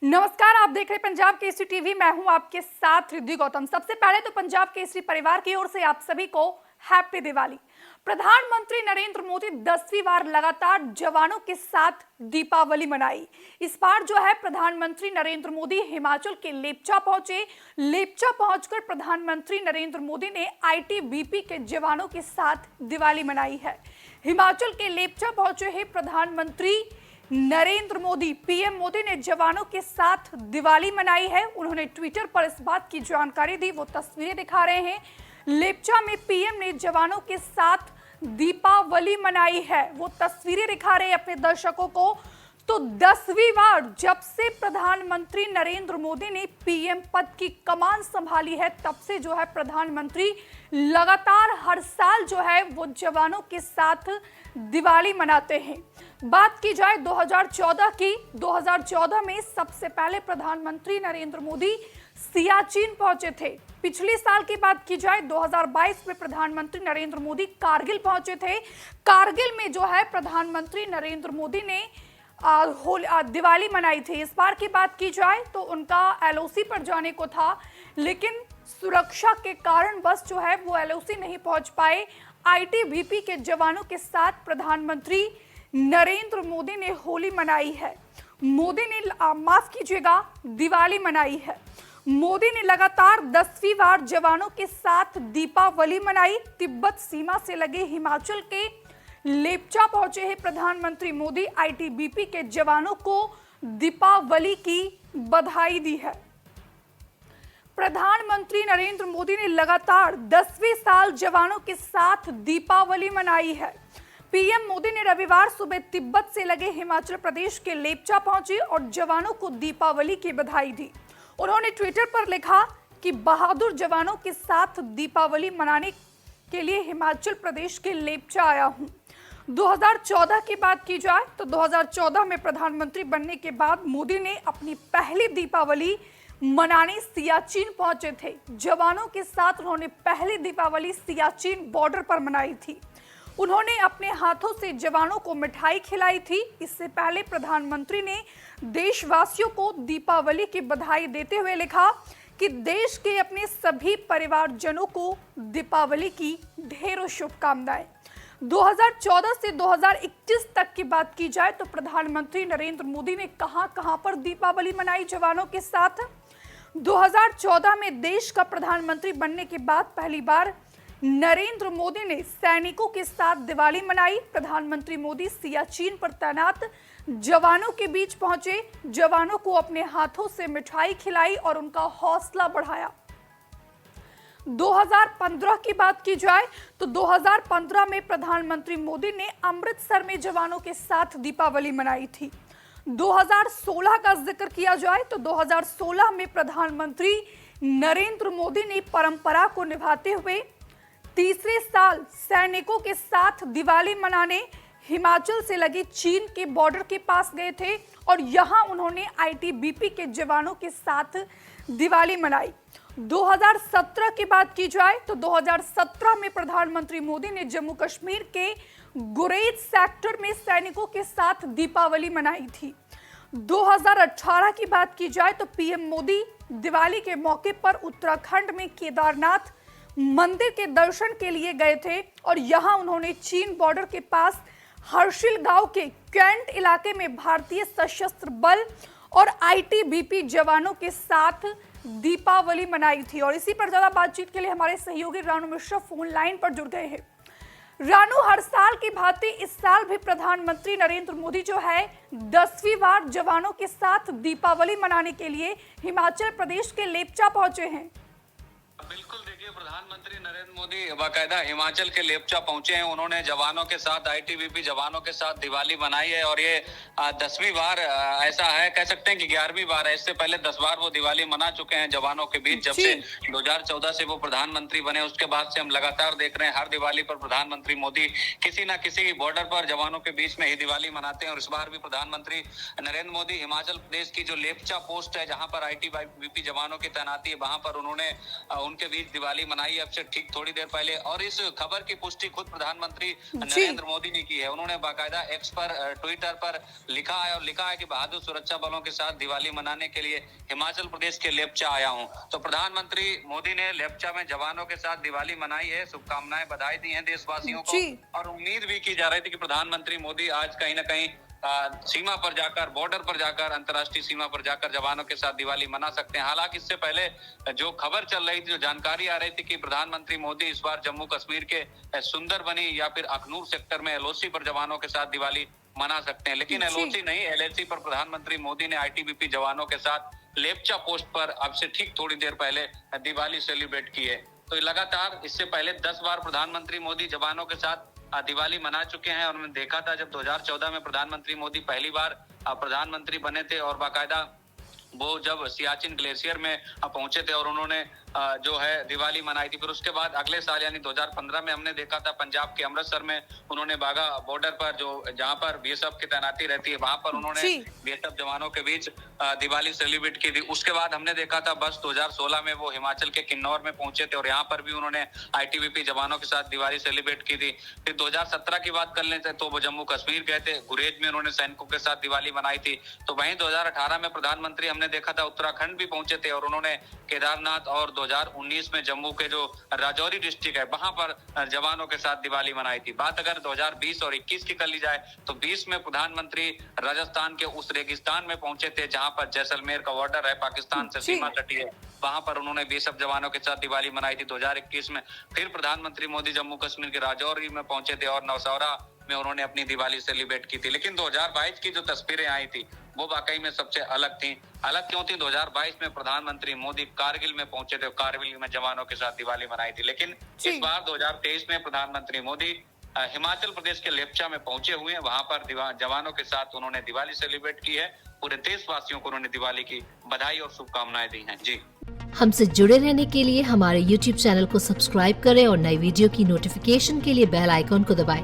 नमस्कार, आप देख रहे हैं पंजाब केसरी टीवी। मैं हूं आपके साथ रिद्धि गौतम। सबसे पहले तो पंजाब केसरी परिवार की ओर से आप सभी को हैप्पी दिवाली। प्रधानमंत्री नरेंद्र मोदी 10वीं बार लगातार जवानों के साथ दीपावली मनाई। इस बार जो है प्रधानमंत्री नरेंद्र मोदी हिमाचल के लेपचा पहुंचे। लेपचा पहुंचकर प्रधानमंत्री नरेंद्र मोदी ने आईटीबीपी के जवानों के साथ दिवाली मनाई है। हिमाचल के लेपचा पहुंचे हैं प्रधानमंत्री नरेंद्र मोदी। पीएम मोदी ने जवानों के साथ दिवाली मनाई है। उन्होंने ट्विटर पर इस बात की जानकारी दी, वो तस्वीरें दिखा रहे हैं। लेपचा में पीएम ने जवानों के साथ दीपावली मनाई है, वो तस्वीरें दिखा रहे हैं अपने दर्शकों को। तो 10वीं बार जब से प्रधानमंत्री नरेंद्र मोदी ने पीएम पद की कमान संभाली है, तब से जो है प्रधानमंत्री लगातार हर साल जो है वो जवानों के साथ दिवाली मनाते हैं। बात की जाए 2014 की, 2014 में सबसे पहले प्रधानमंत्री नरेंद्र मोदी सियाचिन पहुंचे थे। पिछले साल की बात की जाए 2022 में प्रधानमंत्री नरेंद्र मोदी कारगिल पहुंचे थे। कारगिल में जो है प्रधानमंत्री नरेंद्र मोदी ने दिवाली मनाई थी। इस बार की बात की जाए तो उनका एलओसी पर जाने को था, लेकिन सुरक्षा के कारण बस जो है वो एलओसी नहीं पहुंच पाए। आईटीबीपी के जवानों के साथ प्रधानमंत्री नरेंद्र मोदी ने होली मनाई है। मोदी ने माफ कीजिएगा, दिवाली मनाई है। मोदी ने लगातार 10वीं बार जवानों के साथ दीपावली मनाई। तिब्बत सीमा से लगे हिमाचल के लेपचा पहुंचे हैं प्रधानमंत्री मोदी। आईटीबीपी के जवानों को दीपावली की बधाई दी है। प्रधानमंत्री नरेंद्र मोदी ने लगातार 10वें साल जवानों के साथ दीपावली मनाई है। पीएम मोदी ने रविवार सुबह तिब्बत से लगे हिमाचल प्रदेश के लेपचा पहुंचे और जवानों को दीपावली की बधाई दी। उन्होंने ट्विटर पर लिखा कि बहादुर जवानों के साथ दीपावली मनाने के लिए हिमाचल प्रदेश के लेपचा आया हूं। 2014 की बात की जाए तो 2014 में प्रधानमंत्री बनने के बाद मोदी ने अपनी पहली दीपावली मनाने सियाचिन पहुंचे थे। जवानों के साथ उन्होंने पहली दीपावली सियाचिन बॉर्डर पर मनाई थी। उन्होंने अपने हाथों से जवानों को मिठाई खिलाई थी। इससे पहले प्रधानमंत्री ने देशवासियों को दीपावली की बधाई देते हुए लिखा कि देश के अपने सभी परिवारजनों को दीपावली की ढेरों शुभकामनाएं। 2014 से 2021 तक की बात की जाए तो प्रधानमंत्री नरेंद्र मोदी ने कहां पर दीपावली मनाई जवानों के साथ। 2014 में देश का प्रधानमंत्री बनने के बाद पहली बार नरेंद्र मोदी ने सैनिकों के साथ दिवाली मनाई। प्रधानमंत्री मोदी सियाचिन पर तैनात जवानों के बीच पहुंचे, जवानों को अपने हाथों से मिठाई खिलाई और उनका हौसला बढ़ाया। 2015 की बात की जाए तो 2015 में प्रधानमंत्री मोदी ने अमृतसर में जवानों के साथ दीपावली मनाई थी। 2016 का जिक्र किया जाए तो 2016 में प्रधानमंत्री नरेंद्र मोदी ने परंपरा को निभाते हुए तीसरे साल सैनिकों के साथ दिवाली मनाने हिमाचल से लगे चीन के बॉर्डर के पास गए थे और यहां उन्होंने आईटीबीपी के जवानों के साथ दिवाली मनाई। 2017 की बात की जाए तो 2017 में प्रधानमंत्री मोदी ने जम्मू कश्मीर के गुरेज सेक्टर में सैनिकों के साथ दीपावली मनाई थी। 2018 की बात की जाए तो पीएम मोदी दिवाली के मौके पर उत्तराखंड में केदारनाथ मंदिर के दर्शन के लिए गए थे और यहां उन्होंने चीन बॉर्डर के पास हर्षिल गांव के कैंट इलाके में भारतीय सशस्त्र बल और आईटीबीपी जवानों के साथ दीपावली मनाई थी। और इसी पर ज्यादा बातचीत के लिए हमारे सहयोगी रानू मिश्रा फोन लाइन पर जुड़ गए हैं। रानू, हर साल की भांति इस साल भी प्रधानमंत्री नरेंद्र मोदी जो है 10वीं बार जवानों के साथ दीपावली मनाने के लिए हिमाचल प्रदेश के लेपचा पहुंचे हैं। बिल्कुल, देखिए प्रधानमंत्री नरेंद्र मोदी बाकायदा हिमाचल के लेपचा पहुंचे हैं। उन्होंने जवानों के साथ आईटीबीपी जवानों के साथ दिवाली मनाई है और ये 10वीं बार ऐसा है, कह सकते हैं कि 11वीं बार है। इससे पहले 10 बार वो दिवाली मना चुके हैं जवानों के बीच। जब से 2014 से वो प्रधानमंत्री बने उसके बाद से हम लगातार देख रहे हैं हर दिवाली पर प्रधानमंत्री मोदी किसी न किसी बॉर्डर पर जवानों के बीच में ही दिवाली मनाते हैं। और इस बार भी प्रधानमंत्री नरेंद्र मोदी हिमाचल प्रदेश की जो लेपचा पोस्ट है जहाँ पर आईटीबीपी जवानों की तैनाती है वहां पर उन्होंने उनके बीच दिवाली दिवाली मनाई है अब से ठीक थोड़ी देर पहले। और इस खबर की पुष्टि खुद प्रधानमंत्री नरेंद्र मोदी ने की है। उन्होंने बाकायदा एक्स पर ट्विटर पर लिखा है कि बहादुर सुरक्षा बलों के साथ दिवाली मनाने के लिए हिमाचल प्रदेश के लेप्चा आया हूं। तो प्रधानमंत्री मोदी ने लेप्चा में जवानों के साथ दिवाली मनाई है, शुभकामनाएं बधाई दी हैं देशवासियों को। और उम्मीद भी की जा रही थी कि प्रधानमंत्री मोदी आज कहीं ना कहीं सीमा पर जाकर, बॉर्डर पर जाकर, अंतर्राष्ट्रीय सीमा पर जाकर जवानों के साथ दिवाली मना सकते हैं। हालांकि इससे पहले जो खबर चल रही थी, जो जानकारी आ रही थी कि प्रधानमंत्री मोदी इस बार जम्मू कश्मीर के सुंदरबनी या फिर अखनूर सेक्टर में एलओसी पर जवानों के साथ दिवाली मना सकते हैं, लेकिन एलओसी नहीं, एलएसी पर प्रधानमंत्री मोदी ने आईटीबीपी जवानों के साथ लेप्चा पोस्ट पर अब से ठीक थोड़ी देर पहले दिवाली सेलिब्रेट की है। तो लगातार इससे पहले 10 बार प्रधानमंत्री मोदी जवानों के साथ दिवाली मना चुके हैं। और मैंने देखा था जब 2014 में प्रधानमंत्री मोदी पहली बार प्रधानमंत्री बने थे और बाकायदा वो जब सियाचिन ग्लेशियर में पहुंचे थे और उन्होंने जो है दिवाली मनाई थी। फिर उसके बाद अगले साल यानी 2015 में हमने देखा था पंजाब के अमृतसर में उन्होंने बाघा बॉर्डर पर जहां पर बीएसएफ की तैनाती रहती है वहां पर उन्होंने बीएसएफ जवानों के बीच दिवाली सेलिब्रेट की थी। उसके बाद हमने देखा था बस 2016 में वो हिमाचल के किन्नौर में पहुंचे थे और यहाँ पर भी उन्होंने आईटीबीपी जवानों के साथ दिवाली सेलिब्रेट की थी। फिर 2017 की बात कर लेते तो वो जम्मू कश्मीर गए थे, गुरेज में उन्होंने सैनिकों के साथ दिवाली मनाई थी। तो वहीं 2018 में प्रधानमंत्री हमने देखा था उत्तराखंड भी पहुंचे थे और उन्होंने केदारनाथ और 2019 में जम्मू के जो राजौरी डिस्ट्रिक्ट है वहां पर जवानों के साथ दिवाली मनाई थी। बात अगर 2020 और 21 की कर ली जाए तो 20 में प्रधानमंत्री राजस्थान के उस रेगिस्तान में पहुंचे थे जहां पर जैसलमेर का बॉर्डर है, पाकिस्तान से सीमा सटी है, वहां पर उन्होंने बीएसएफ जवानों के साथ दिवाली मनाई थी। 2021 में फिर प्रधानमंत्री मोदी जम्मू कश्मीर के राजौरी में पहुंचे थे और नौशहरा में उन्होंने अपनी दिवाली सेलिब्रेट की थी। लेकिन 2022 की जो तस्वीरें आई थी वो वाकई में सबसे अलग थी। अलग क्यों थी? 2022 में प्रधानमंत्री मोदी कारगिल में पहुंचे थे, कारगिल में जवानों के साथ दिवाली मनाई थी। लेकिन इस बार 2023 में प्रधानमंत्री मोदी हिमाचल प्रदेश के लेप्चा में पहुंचे हुए हैं, वहां पर जवानों के साथ उन्होंने दिवाली सेलिब्रेट की है। पूरे देशवासियों को उन्होंने दिवाली की बधाई और शुभकामनाएं दी हैं। जी, हमसे जुड़े रहने के लिए हमारे YouTube चैनल को सब्सक्राइब करें और नई वीडियो की नोटिफिकेशन के लिए बेल आइकॉन को दबाएं।